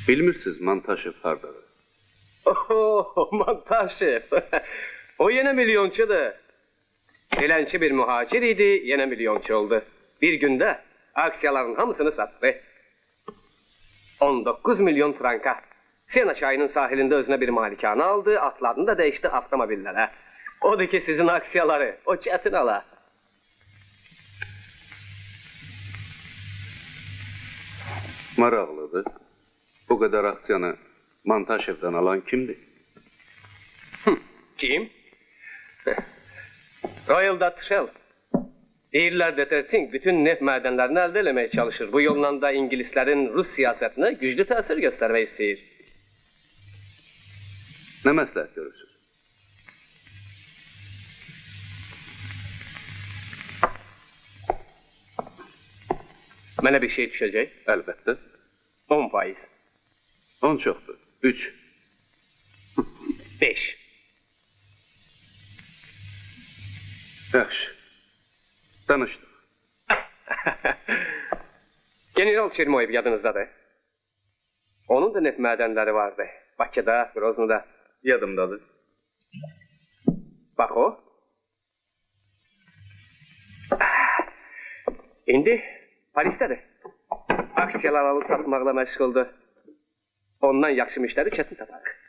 Bilmirsiniz Montaşev hardadır? Oho, Montaşev. O yine milyonçudur. Dilenci bir muhacir idi, yine milyonçu oldu. Bir günde aksiyaların hamısını sattı. 19 milyon franka. Sena çayının sahilinde özüne bir malikane aldı, atlarını da değişti avtomobillere. Odur ki sizin aksiyaları, o çetin ala. Maraqlıdır. Bu kadar aksiyanı Montaşev'den alan kimdi? Kim? Royal Dutch Shell. Deyirlər Deterting bütün neft madenlerini elde etmeye çalışır. Bu yolla da İngilizlerin Rus siyasetine güçlü tesir göstermeyi istəyir. Ne məsləhət görürsünüz? Mənə bir şey düşəcək. Əlbəttə. 10%. 10 çoxdur. 3. 5. Yaxşı. Danışdıq. General Çermoyev yadınızdadır. Onun da neft madenleri vardı. Bakıda, Grozny'da. Yadımdadır. Bak o. İndi Paris'tedir. Aksiyalar alıp satmakla meşguldür. Ondan yaxşı müşteri çetin taparıq.